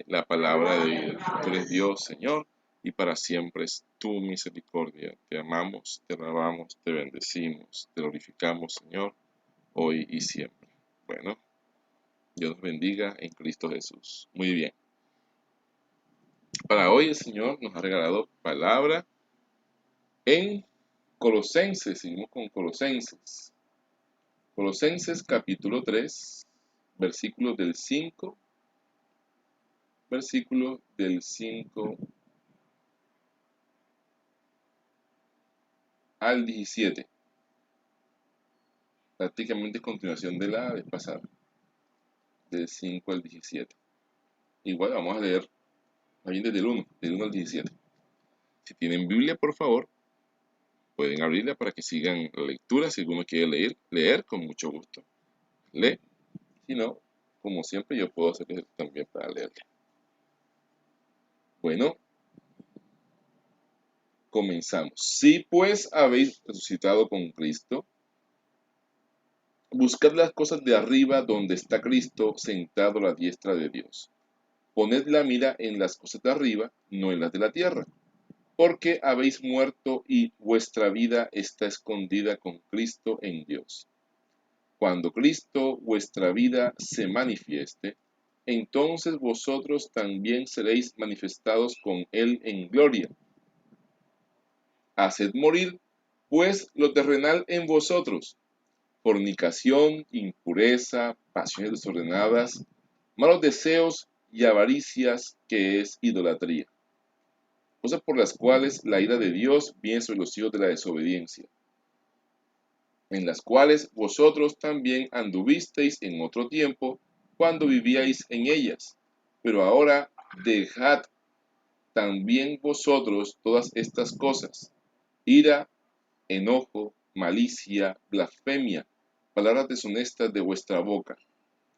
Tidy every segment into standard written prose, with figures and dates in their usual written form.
la palabra de vida. Tú eres Dios, Señor, y para siempre es tu misericordia. Te amamos, te alabamos, te bendecimos, te glorificamos, Señor, hoy y siempre. Bueno, Dios nos bendiga en Cristo Jesús. Muy bien. Para hoy el Señor nos ha regalado palabra en Colosenses. Seguimos con Colosenses. Colosenses capítulo 3, versículos del 5 al 17. Prácticamente es continuación de la vez pasada, del 5 al 17. Igual vamos a leer, más bien desde del 1 al 17. Si tienen Biblia, por favor, pueden abrirla para que sigan la lectura. Si alguno quiere leer con mucho gusto, lee. Si no, como siempre, yo puedo hacer eso también para leerla. Bueno, comenzamos. Si pues habéis resucitado con Cristo, buscad las cosas de arriba donde está Cristo sentado a la diestra de Dios. Poned la mira en las cosas de arriba, no en las de la tierra, porque habéis muerto y vuestra vida está escondida con Cristo en Dios. Cuando Cristo, vuestra vida, se manifieste, entonces vosotros también seréis manifestados con Él en gloria. Haced morir, pues, lo terrenal en vosotros: fornicación, impureza, pasiones desordenadas, malos deseos y avaricias, que es idolatría, cosas por las cuales la ira de Dios viene sobre los hijos de la desobediencia, en las cuales vosotros también anduvisteis en otro tiempo, cuando vivíais en ellas. Pero ahora dejad también vosotros todas estas cosas: ira, enojo, malicia, blasfemia, palabras deshonestas de vuestra boca.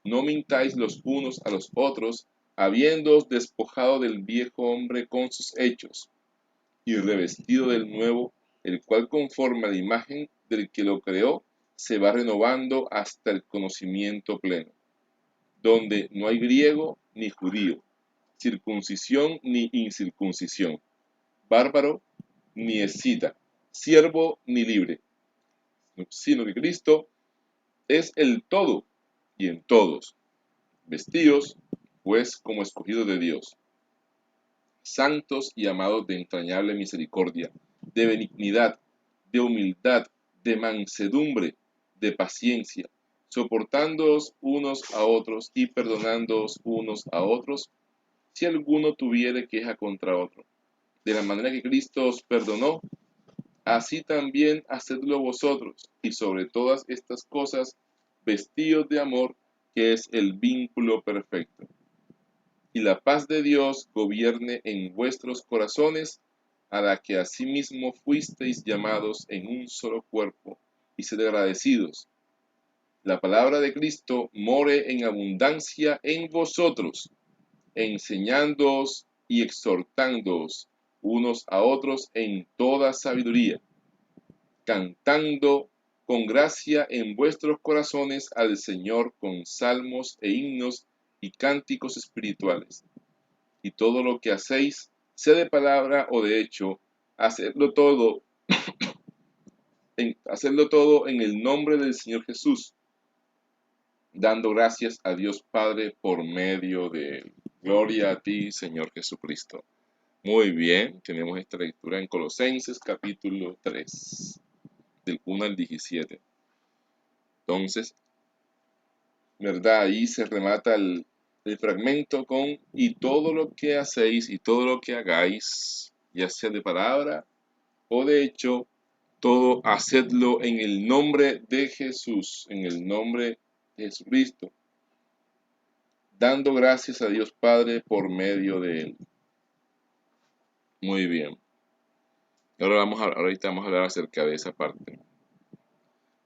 No mintáis los unos a los otros, habiéndoos despojado del viejo hombre con sus hechos, y revestido del nuevo, el cual conforme a la imagen del que lo creó, se va renovando hasta el conocimiento pleno, donde no hay griego ni judío, circuncisión ni incircuncisión, bárbaro ni escita, siervo ni libre, sino que Cristo es el todo y en todos. Vestidos, pues, como escogidos de Dios, santos y amados de entrañable misericordia, de benignidad, de humildad, de mansedumbre, de paciencia, soportándoos unos a otros y perdonándoos unos a otros, si alguno tuviere queja contra otro. De la manera que Cristo os perdonó, así también hacedlo vosotros, y sobre todas estas cosas, vestidos de amor, que es el vínculo perfecto. Y la paz de Dios gobierne en vuestros corazones, a la que asimismo fuisteis llamados en un solo cuerpo, y sed agradecidos. La palabra de Cristo more en abundancia en vosotros, enseñándoos y exhortándoos unos a otros en toda sabiduría, cantando con gracia en vuestros corazones al Señor con salmos e himnos y cánticos espirituales. Y todo lo que hacéis, sea de palabra o de hecho, hacedlo todo en el nombre del Señor Jesús, dando gracias a Dios Padre por medio de Él. Gloria a ti, Señor Jesucristo. Muy bien, tenemos esta lectura en Colosenses capítulo 3, del 1 al 17. Entonces, ¿verdad? Ahí se remata el fragmento con: y todo lo que hacéis y todo lo que hagáis, ya sea de palabra o de hecho, todo hacedlo en el nombre de Jesús, en el nombre de Jesucristo, dando gracias a Dios Padre por medio de Él. Muy bien. Ahora ahorita vamos a hablar acerca de esa parte.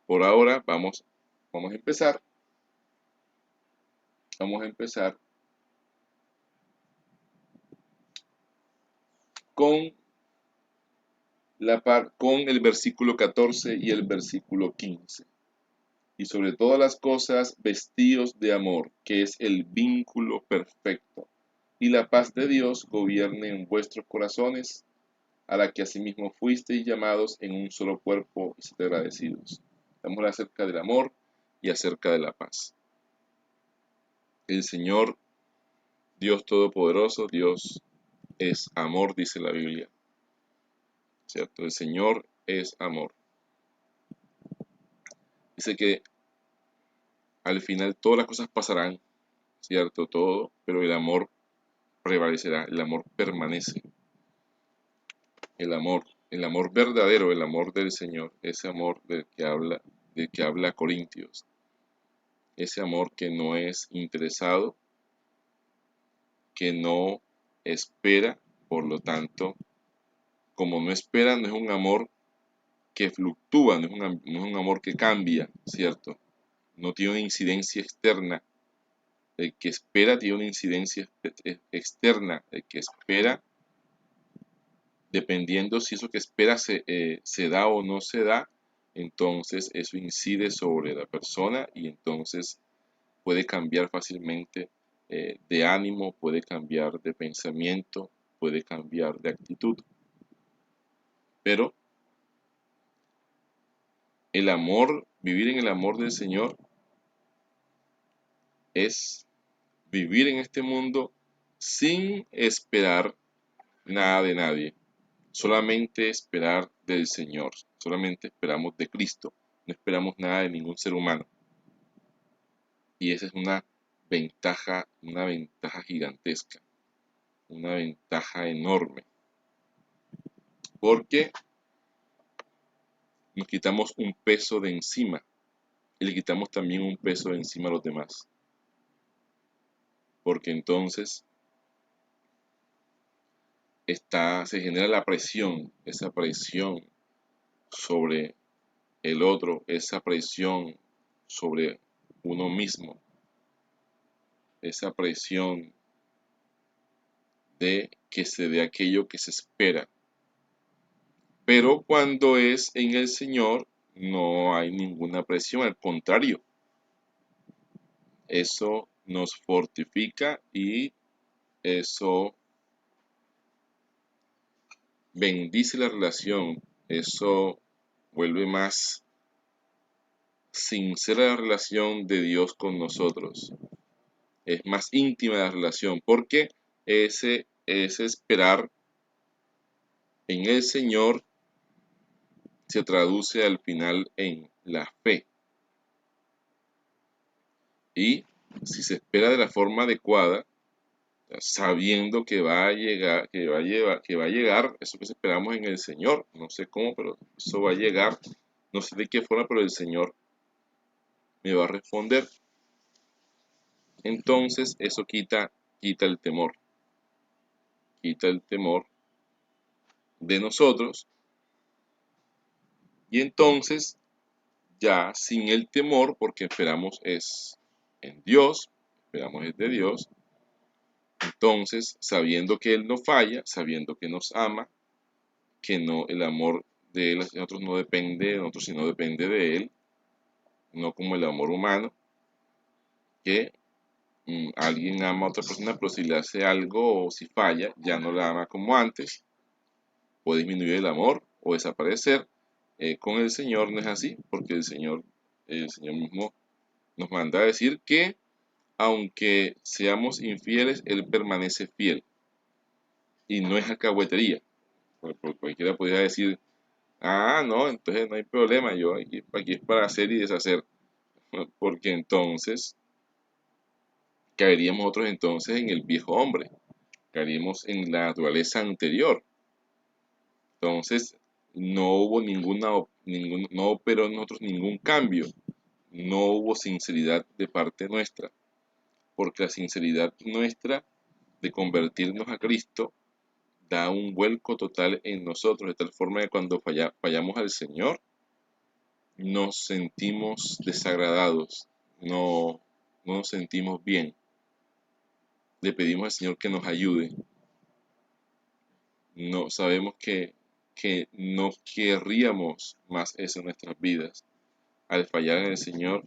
Por ahora vamos a empezar. Vamos a empezar con el versículo 14 y el versículo 15. Y sobre todas las cosas, vestidos de amor, que es el vínculo perfecto. y la paz de Dios gobierne en vuestros corazones, a la que asimismo fuisteis llamados en un solo cuerpo, y sed agradecidos. Vamos a hablar acerca del amor y acerca de la paz. El Señor, Dios Todopoderoso, Dios es amor, dice la Biblia, ¿cierto? El Señor es amor. Dice que al final todas las cosas pasarán, ¿cierto? Todo, pero el amor prevalecerá, el amor permanece. El amor verdadero, el amor del Señor, ese amor del que habla Corintios, ese amor que no es interesado, que no espera, por lo tanto, como no espera, no es un amor que fluctúa, no es un amor que cambia, ¿cierto? No tiene una incidencia externa. El que espera tiene una incidencia externa. El que espera, dependiendo si eso que espera se da o no se da, entonces eso incide sobre la persona y entonces puede cambiar fácilmente de ánimo, puede cambiar de pensamiento, puede cambiar de actitud. Pero el amor, vivir en el amor del Señor, es vivir en este mundo sin esperar nada de nadie, solamente esperar del Señor, solamente esperamos de Cristo, no esperamos nada de ningún ser humano. Y esa es una ventaja gigantesca, una ventaja enorme, porque nos quitamos un peso de encima y le quitamos también un peso de encima a los demás, porque entonces se genera la presión, esa presión sobre el otro, esa presión sobre uno mismo, esa presión de que se dé aquello que se espera. Pero cuando es en el Señor, no hay ninguna presión, al contrario, eso nos fortifica y eso bendice la relación, eso vuelve más sincera la relación de Dios con nosotros, es más íntima la relación, porque ese esperar en el Señor se traduce al final en la fe. Y si se espera de la forma adecuada, sabiendo que va a llegar, que va a llegar eso que esperamos en el Señor, no sé cómo, pero eso va a llegar, no sé de qué forma, pero el Señor me va a responder. Entonces eso quita el temor de nosotros, y entonces ya sin el temor, porque esperamos es en Dios, esperamos es de Dios, entonces sabiendo que Él no falla, sabiendo que nos ama, que no, el amor de Él hacia nosotros no depende de nosotros, sino depende de Él, no como el amor humano, que alguien ama a otra persona, pero si le hace algo o si falla, ya no la ama como antes, puede disminuir el amor o desaparecer. Con el Señor no es así, porque el Señor mismo nos manda a decir que aunque seamos infieles, Él permanece fiel. Y no es alcahuetería. Porque cualquiera podría decir, ah, no, entonces no hay problema, yo aquí es para hacer y deshacer. Porque entonces caeríamos nosotros entonces en el viejo hombre, caeríamos en la naturaleza anterior. Entonces no hubo no operó en nosotros ningún cambio, no hubo sinceridad de parte nuestra, porque la sinceridad nuestra de convertirnos a Cristo da un vuelco total en nosotros, de tal forma que cuando fallamos al Señor, nos sentimos desagradados, no nos sentimos bien. Le pedimos al Señor que nos ayude. No, sabemos que no querríamos más eso en nuestras vidas. Al fallar en el Señor,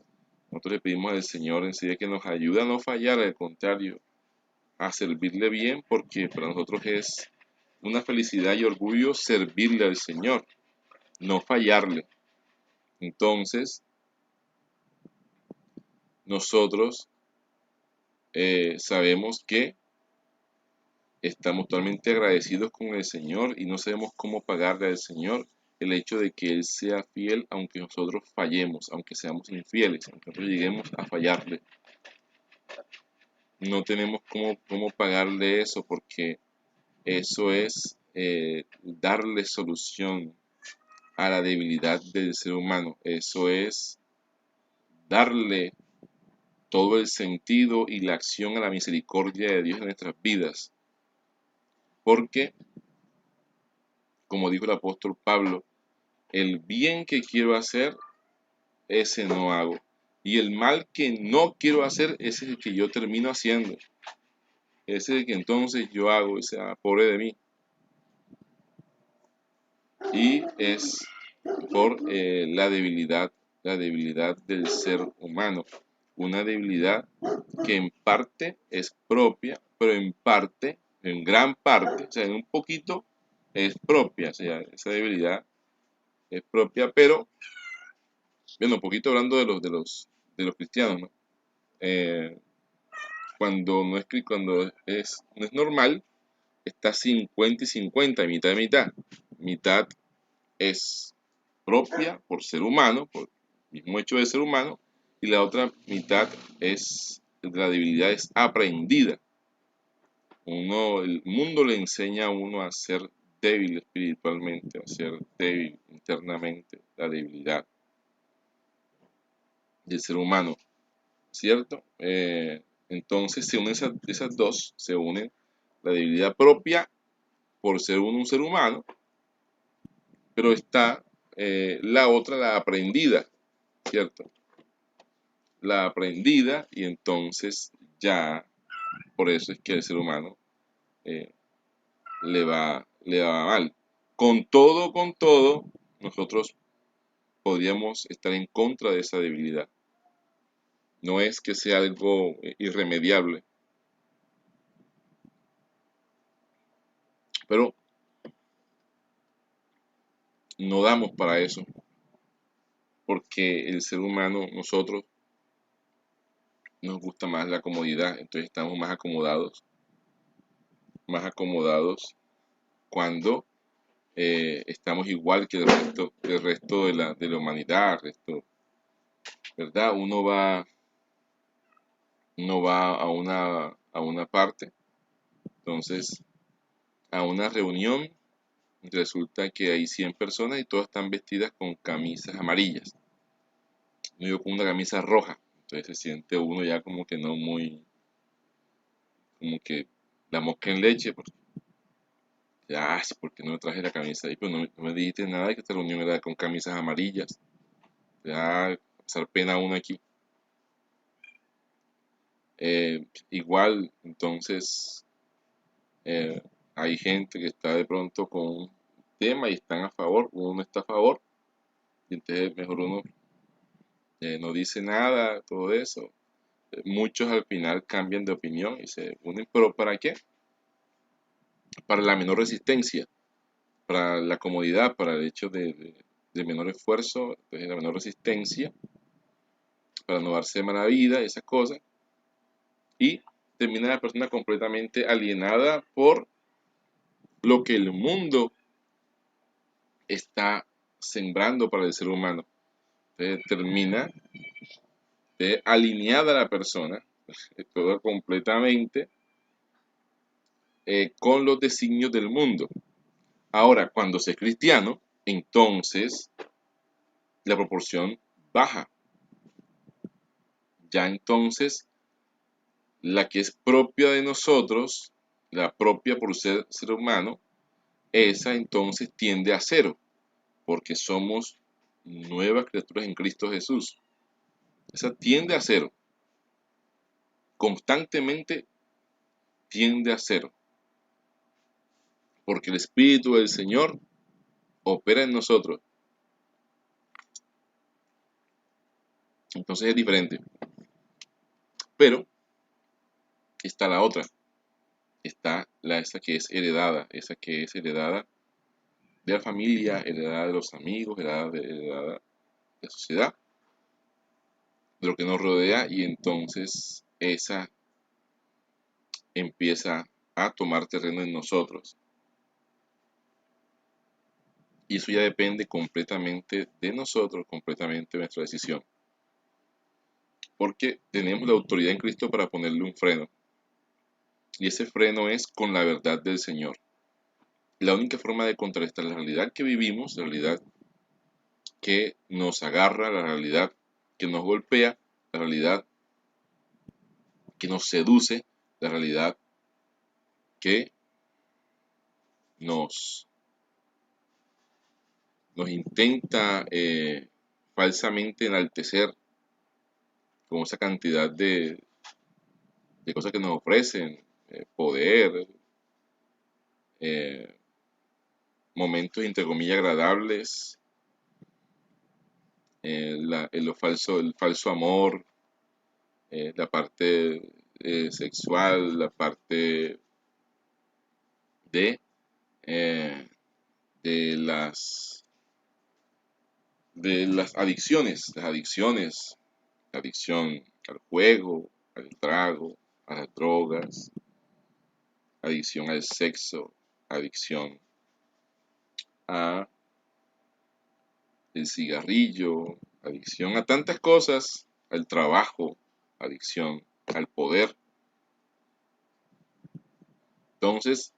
nosotros le pedimos al Señor enseguida que nos ayude a no fallar, al contrario, a servirle bien, porque para nosotros es una felicidad y orgullo servirle al Señor, no fallarle. Entonces, nosotros sabemos que estamos totalmente agradecidos con el Señor y no sabemos cómo pagarle al Señor el hecho de que Él sea fiel aunque nosotros fallemos, aunque seamos infieles, aunque nosotros lleguemos a fallarle. No tenemos cómo pagarle eso, porque eso es darle solución a la debilidad del ser humano. Eso es darle todo el sentido y la acción a la misericordia de Dios en nuestras vidas. Porque, como dijo el apóstol Pablo, el bien que quiero hacer, ese no hago. Y el mal que no quiero hacer, ese es el que yo termino haciendo. Ese es el que entonces yo hago, ese pobre de mí. Y es por la debilidad del ser humano. Una debilidad que en parte es propia, pero en parte, en gran parte, o sea, en un poquito es propia, o sea, esa debilidad es propia, pero, bueno, un poquito hablando de los cristianos, ¿no? Cuando no es normal, está 50 y 50, mitad de mitad. Mitad es propia por ser humano, por el mismo hecho de ser humano, y la otra mitad es, la debilidad es aprendida. El mundo le enseña a uno a ser débil espiritualmente, a ser débil internamente, la debilidad del ser humano, ¿cierto? Entonces se unen esas dos, se unen la debilidad propia por ser uno un ser humano, pero está la otra, la aprendida, ¿cierto? La aprendida, y entonces ya, por eso es que el ser humano eh, le va mal. Con todo, nosotros podríamos estar en contra de esa debilidad. No es que sea algo irremediable, pero no damos para eso, porque el ser humano, nosotros, nos gusta más la comodidad, entonces estamos más acomodados cuando estamos igual que el resto de la humanidad, ¿verdad? Uno va a una parte, entonces a una reunión, resulta que hay 100 personas y todas están vestidas con camisas amarillas. Yo con una camisa roja, entonces se siente uno ya como que no muy, como que la mosca en leche, porque ya, porque no me traje la camisa ahí, pero no me dijiste nada de que esta reunión era con camisas amarillas. Ya, pasar pena uno aquí. Igual, entonces, eh, hay gente que está de pronto con un tema y están a favor, uno no está a favor, y entonces mejor uno no dice nada, todo eso. Muchos al final cambian de opinión y se unen, pero ¿para qué? Para la menor resistencia, para la comodidad, para el hecho de menor esfuerzo, de la menor resistencia, para no darse mala vida, esas cosas, y termina la persona completamente alienada por lo que el mundo está sembrando para el ser humano. Entonces termina alineada la persona, todo completamente con los designios del mundo. Ahora, cuando se es cristiano, entonces la proporción baja. Ya entonces la que es propia de nosotros, la propia por ser humano, esa entonces tiende a cero, porque somos nuevas criaturas en Cristo Jesús. Esa tiende a cero, constantemente tiende a cero, porque el Espíritu del Señor opera en nosotros. Entonces es diferente. Pero está la otra. está esa que es heredada, de la familia, heredada de los amigos, heredada de la sociedad, de lo que nos rodea, y entonces esa empieza a tomar terreno en nosotros. Y eso ya depende completamente de nosotros, completamente de nuestra decisión. Porque tenemos la autoridad en Cristo para ponerle un freno. Y ese freno es con la verdad del Señor. La única forma de contrarrestar la realidad que vivimos, la realidad que nos agarra, la realidad que nos golpea, la realidad que nos seduce, la realidad que nos, nos intenta falsamente enaltecer con esa cantidad de cosas que nos ofrecen, poder, eh, momentos entre comillas agradables, el falso amor, la parte sexual, la parte de, eh, de las adicciones, la adicción al juego, al trago, a las drogas, adicción al sexo, adicción a el cigarrillo, adicción a tantas cosas, al trabajo, adicción al poder. Entonces,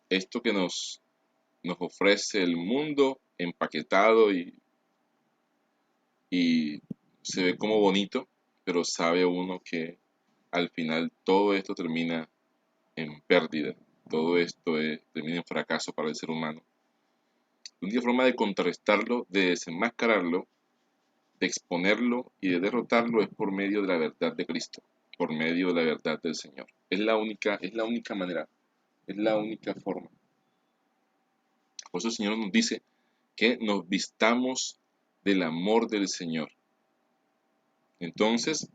esto que nos ofrece el mundo empaquetado y se ve como bonito, pero sabe uno que al final todo esto termina en pérdida, todo esto termina en fracaso para el ser humano. La única forma de contrarrestarlo, de desenmascararlo, de exponerlo y de derrotarlo es por medio de la verdad de Cristo, por medio de la verdad del Señor. Es la única manera, es la única forma. Por eso el Señor nos dice que nos vistamos del amor del Señor. Entonces,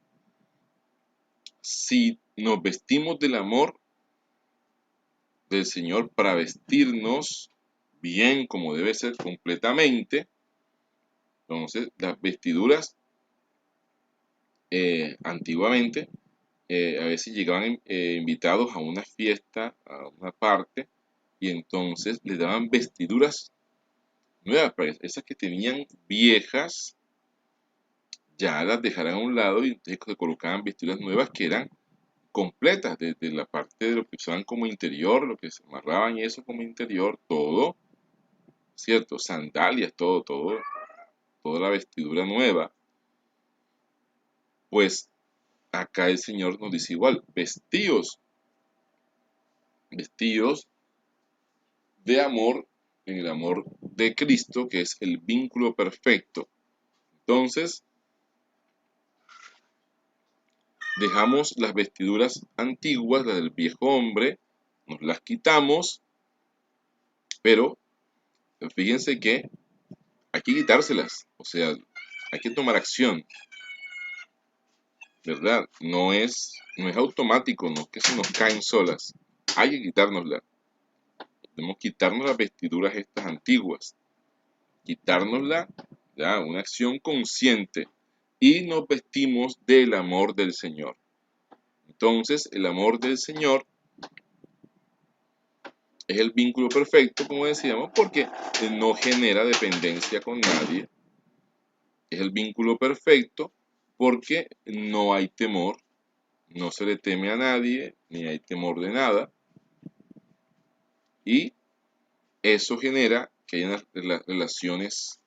si nos vestimos del amor del Señor para vestirnos bien como debe ser completamente, entonces las vestiduras antiguamente a veces llegaban invitados a una fiesta, a una parte, y entonces les daban vestiduras nuevas, pues, esas que tenían viejas, ya las dejaran a un lado y entonces se colocaban vestiduras nuevas que eran completas, desde la parte de lo que usaban como interior, lo que se amarraban y eso como interior, todo, ¿cierto? Sandalias, toda la vestidura nueva. Pues acá el Señor nos dice igual, vestidos de amor, en el amor de Cristo, que es el vínculo perfecto. Entonces, dejamos las vestiduras antiguas, las del viejo hombre, nos las quitamos, pero fíjense que hay que quitárselas, o sea, hay que tomar acción, ¿verdad? No es automático, no es que se nos caen solas, hay que quitárnoslas. Debemos quitarnos las vestiduras estas antiguas, quitárnoslas, ya, una acción consciente, y nos vestimos del amor del Señor. Entonces, el amor del Señor es el vínculo perfecto, como decíamos, porque no genera dependencia con nadie. Es el vínculo perfecto porque no hay temor, no se le teme a nadie, ni hay temor de nada. Y eso genera que haya unas relaciones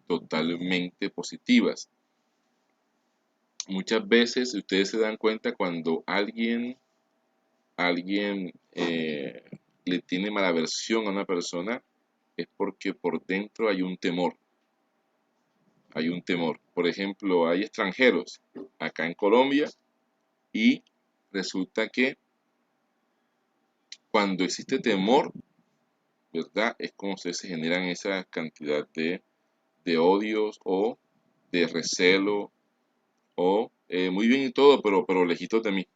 totalmente positivas. Muchas veces ustedes se dan cuenta cuando alguien le tiene mala versión a una persona, es porque por dentro hay un temor. Hay un temor. Por ejemplo, hay extranjeros acá en Colombia y resulta que cuando existe temor, ¿verdad? Es como se generan esa cantidad de odios o de recelo o muy bien y todo, pero lejitos de mí.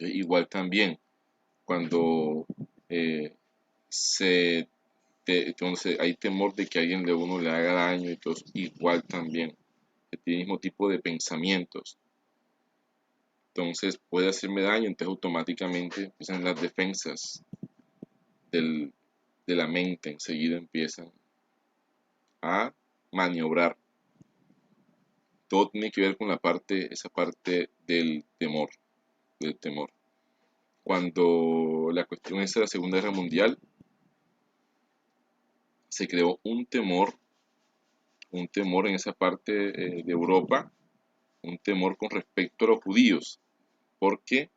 Igual también, cuando eh, entonces hay temor de que alguien de uno le haga daño y todo eso, igual también, el mismo tipo de pensamientos. Entonces puede hacerme daño, entonces automáticamente empiezan las defensas del- de la mente, enseguida empiezan a maniobrar. Todo tiene que ver con esa parte del temor. Cuando la cuestión es de la Segunda Guerra Mundial, se creó un temor en esa parte de Europa, un temor con respecto a los judíos, porque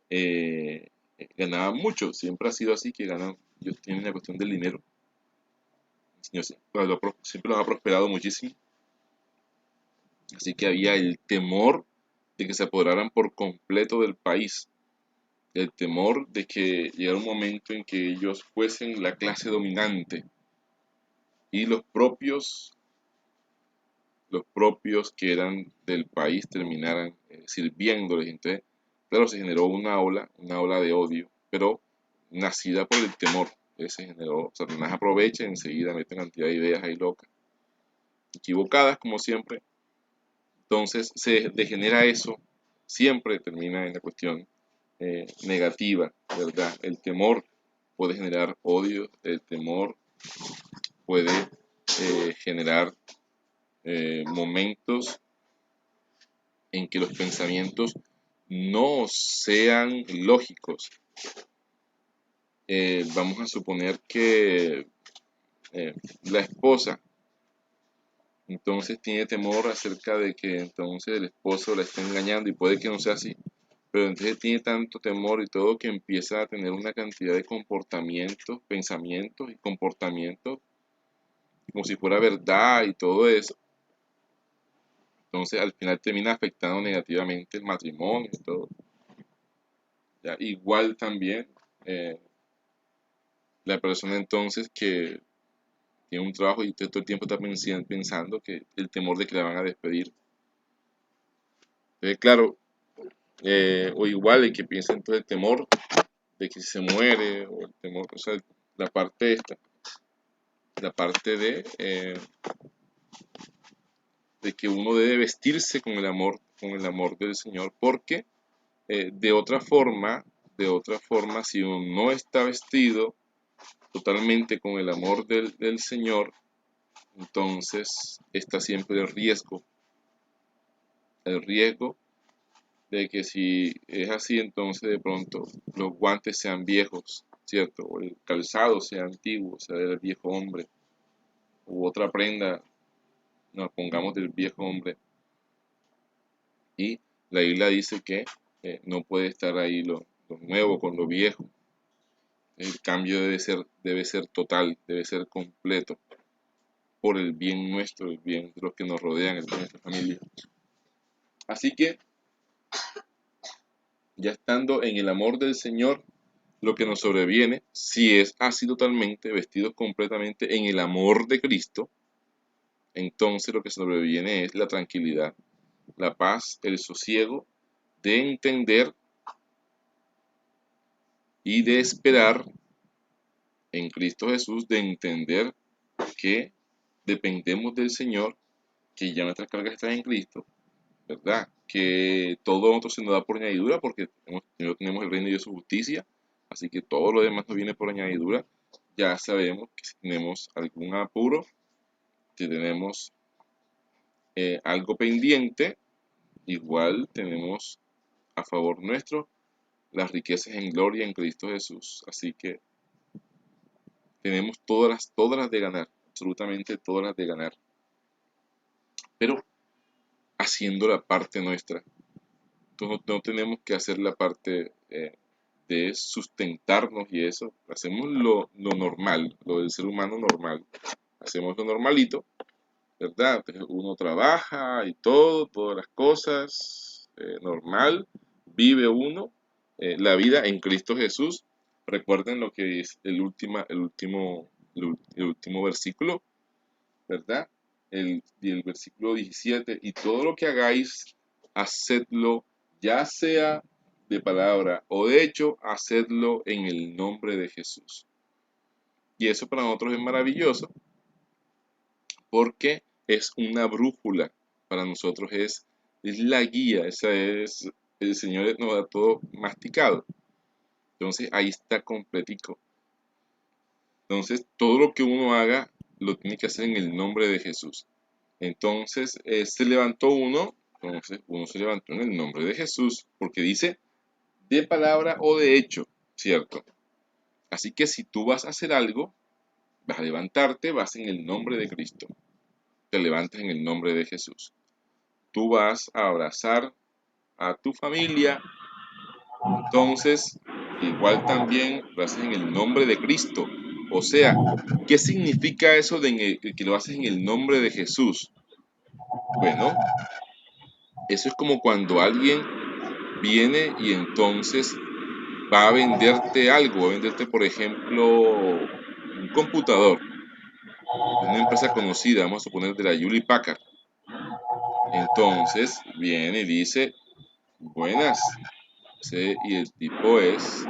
eh, ganaban mucho, siempre ha sido así que ganan, ellos tienen la cuestión del dinero, el Señor siempre los ha prosperado muchísimo, así que había el temor de que se apoderaran por completo del país, el temor de que llegara un momento en que ellos fuesen la clase dominante y los propios que eran del país terminaran sirviéndoles. Entonces, claro, se generó una ola de odio, pero nacida por el temor. Se generó, Satanás aprovecha y enseguida mete una cantidad de ideas ahí locas, equivocadas como siempre. Entonces se degenera eso, siempre termina en la cuestión negativa, ¿verdad? El temor puede generar odio, el temor puede generar momentos en que los pensamientos no sean lógicos. Vamos a suponer que eh, la esposa entonces tiene temor acerca de que entonces el esposo la esté engañando y puede que no sea así, pero entonces tiene tanto temor y todo que empieza a tener una cantidad de comportamientos, pensamientos y comportamientos como si fuera verdad y todo eso. Entonces al final termina afectando negativamente el matrimonio y todo. ¿Ya? Igual también eh, la persona entonces que tiene un trabajo y todo el tiempo está pensando que el temor de que la van a despedir. Entonces, claro, o igual el que piensa entonces el temor de que si se muere, o el temor, o sea, la parte esta, la parte de que uno debe vestirse con el amor del Señor, porque de de otra forma, si uno no está vestido totalmente con el amor del Señor, entonces está siempre el riesgo de que si es así, entonces de pronto los guantes sean viejos, ¿cierto? O el calzado sea antiguo, sea del viejo hombre, u otra prenda, nos pongamos del viejo hombre. Y la Biblia dice que no puede estar ahí lo nuevo con lo viejo. El cambio debe ser total, debe ser completo, por el bien nuestro, el bien de los que nos rodean, el bien de nuestra familia. Así que, ya estando en el amor del Señor, lo que nos sobreviene, si es así totalmente, vestidos completamente en el amor de Cristo, entonces lo que sobreviene es la tranquilidad, la paz, el sosiego de entender y de esperar en Cristo Jesús, de entender que dependemos del Señor, que ya nuestras cargas están en Cristo, ¿verdad? Que todo nosotros se nos da por añadidura porque tenemos el reino de Dios y su justicia, así que todo lo demás nos viene por añadidura. Ya sabemos que si tenemos algún apuro, si tenemos algo pendiente, igual tenemos a favor nuestro las riquezas en gloria en Cristo Jesús. Así que tenemos todas las de ganar, absolutamente todas las de ganar, pero haciendo la parte nuestra. Entonces no tenemos que hacer la parte de sustentarnos y eso. Hacemos lo normal, lo del ser humano normal. Hacemos lo normalito, ¿verdad? Entonces uno trabaja y todo, todas las cosas, normal. Vive uno la vida en Cristo Jesús. Recuerden lo que es el último versículo, ¿verdad? El versículo 17, y todo lo que hagáis, hacedlo ya sea de palabra o de hecho, hacedlo en el nombre de Jesús. Y eso para nosotros es maravilloso porque es una brújula. Para nosotros es la guía, esa es, el Señor nos da todo masticado. Entonces ahí está completico. Entonces todo lo que uno haga lo tiene que hacer en el nombre de Jesús. Entonces se levantó uno, entonces uno se levantó en el nombre de Jesús, porque dice de palabra o de hecho, ¿cierto? Así que si tú vas a hacer algo, vas a levantarte, vas en el nombre de Cristo. Te levantas en el nombre de Jesús. Tú vas a abrazar a tu familia, entonces igual también lo haces en el nombre de Cristo. O sea, ¿qué significa eso de que lo haces en el nombre de Jesús? Bueno, eso es como cuando alguien viene y entonces va a venderte algo, va a venderte, por ejemplo, un computador de una empresa conocida, vamos a suponer de la Hewlett Packard. Entonces viene y dice, buenas, y el tipo es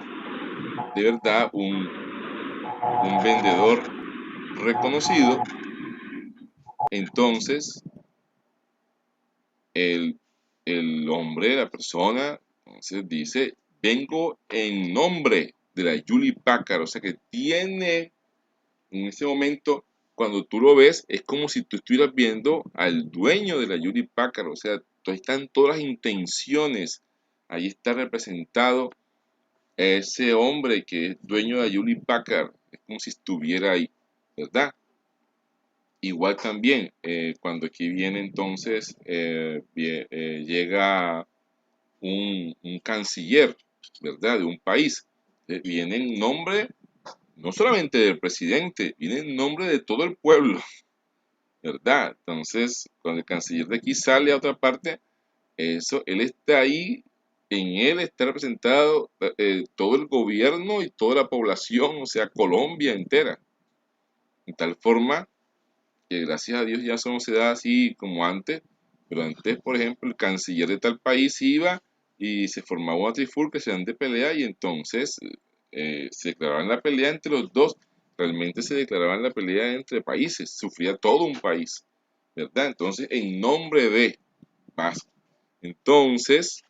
de verdad un vendedor reconocido. Entonces el, el hombre, la persona, entonces dice, vengo en nombre de la Hewlett Packard, o sea que tiene en ese momento, cuando tú lo ves, es como si tú estuvieras viendo al dueño de la Hewlett Packard, o sea, ahí están todas las intenciones, ahí está representado ese hombre que es dueño de la Hewlett Packard, es como si estuviera ahí, ¿verdad? Igual también, cuando aquí viene entonces, llega un canciller, ¿verdad? De un país, viene en nombre no solamente del presidente, viene en nombre de todo el pueblo, ¿verdad? Entonces, cuando el canciller de aquí sale a otra parte, eso, él está ahí, en él está representado todo el gobierno y toda la población, o sea, Colombia entera. De tal forma que gracias a Dios ya eso no se da así como antes, pero antes, por ejemplo, el canciller de tal país iba y se formaba una trifulca, se dan de pelea y entonces se declaraban la pelea entre los dos, realmente se declaraban la pelea entre países, sufría todo un país, ¿verdad? Entonces, en nombre de paz. Entonces,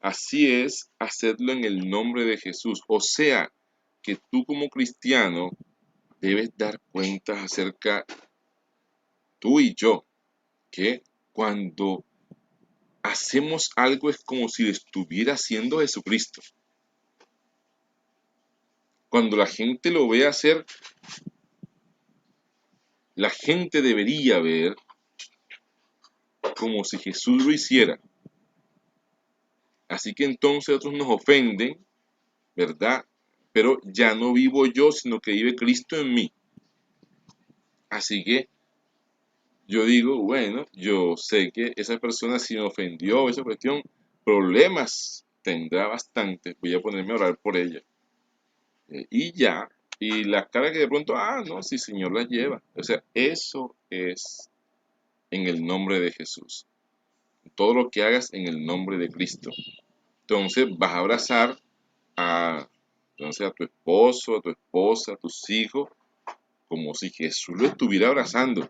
así es hacerlo en el nombre de Jesús. O sea, que tú como cristiano debes dar cuentas acerca, tú y yo, que cuando hacemos algo es como si lo estuviera haciendo Jesucristo. Cuando la gente lo ve hacer, la gente debería ver como si Jesús lo hiciera. Así que entonces otros nos ofenden, ¿verdad? Pero ya no vivo yo, sino que vive Cristo en mí. Así que yo digo, bueno, yo sé que esa persona si me ofendió, esa cuestión, problemas tendrá bastante. Voy a ponerme a orar por ella. Y ya, y las caras que de pronto, no, si el Señor las lleva. O sea, eso es en el nombre de Jesús. Todo lo que hagas en el nombre de Cristo. Entonces vas a abrazar entonces a tu esposo, a tu esposa, a tus hijos, como si Jesús lo estuviera abrazando.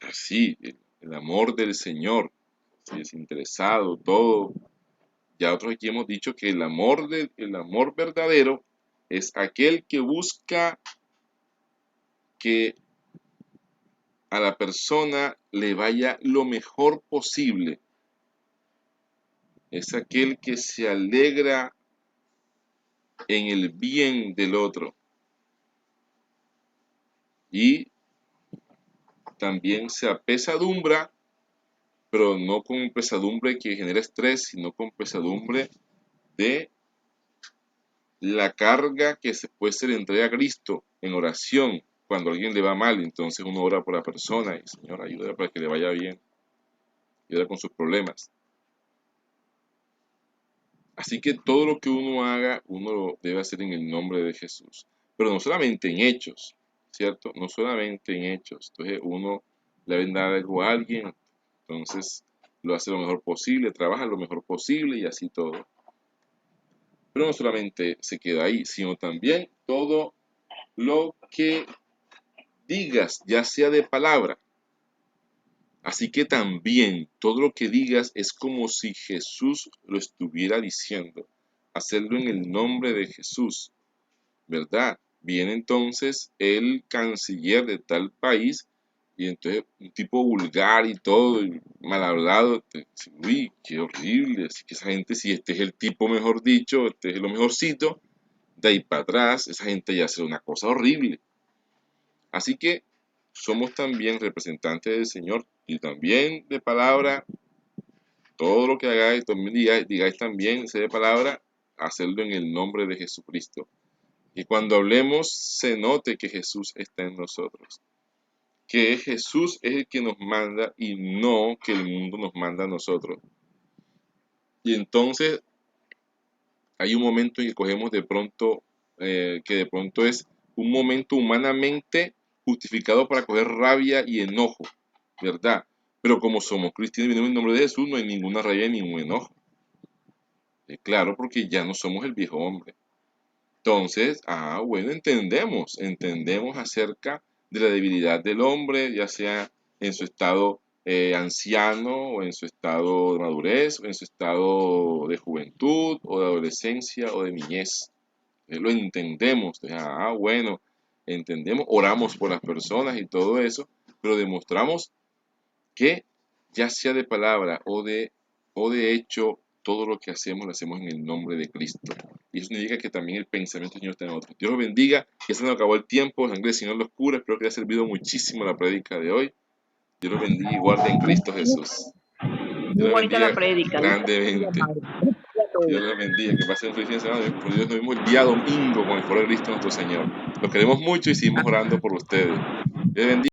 Así, el amor del Señor, así desinteresado, todo. Ya otros aquí hemos dicho que el amor verdadero es aquel que busca que a la persona le vaya lo mejor posible. Es aquel que se alegra en el bien del otro. Y también se apesadumbra, pero no con pesadumbre que genera estrés, sino con pesadumbre de la carga que después se le entrega a Cristo en oración. Cuando a alguien le va mal, entonces uno ora por la persona y Señor, ayuda para que le vaya bien, ayuda con sus problemas. Así que todo lo que uno haga, uno lo debe hacer en el nombre de Jesús. Pero no solamente en hechos, ¿cierto? No solamente en hechos. Entonces uno le va a dar algo a alguien, entonces lo hace lo mejor posible, trabaja lo mejor posible y así todo. Pero no solamente se queda ahí, sino también todo lo que digas, ya sea de palabra. Así que también todo lo que digas es como si Jesús lo estuviera diciendo. Hacerlo en el nombre de Jesús, ¿verdad? Viene entonces el canciller de tal país y entonces un tipo vulgar y todo, y mal hablado, uy, qué horrible. Así que esa gente, si este es el tipo mejor dicho, este es lo mejorcito, de ahí para atrás, esa gente ya hace una cosa horrible. Así que somos también representantes del Señor y también de palabra, todo lo que hagáis, también digáis también, sea de palabra, hacerlo en el nombre de Jesucristo. Y cuando hablemos, se note que Jesús está en nosotros. Que Jesús es el que nos manda y no que el mundo nos manda a nosotros. Y entonces hay un momento en que cogemos de pronto, que de pronto es un momento humanamente justificado para coger rabia y enojo, ¿verdad? Pero como somos cristianos y venimos en nombre de Jesús, no hay ninguna rabia ni ningún enojo. Claro, porque ya no somos el viejo hombre. Entonces, bueno, entendemos acerca de la debilidad del hombre, ya sea en su estado anciano o en su estado de madurez, o en su estado de juventud o de adolescencia o de niñez. Lo entendemos, bueno, entendemos, oramos por las personas y todo eso, pero demostramos que ya sea de palabra o de hecho, todo lo que hacemos lo hacemos en el nombre de Cristo. Y eso significa que también el pensamiento del Señor está en nosotros. Dios los bendiga, que se nos acabó el tiempo, sangre del Señor los cura, espero que haya servido muchísimo la prédica de hoy. Dios los bendiga y guarde en Cristo Jesús. Dios Muy los bonita la bendiga prédica. grandemente. Dios los bendiga, que pasen un feliz fin de semana. Por Dios, nos vemos el día domingo con el foro de Cristo nuestro Señor. Los queremos mucho y seguimos orando por ustedes. Dios bendiga.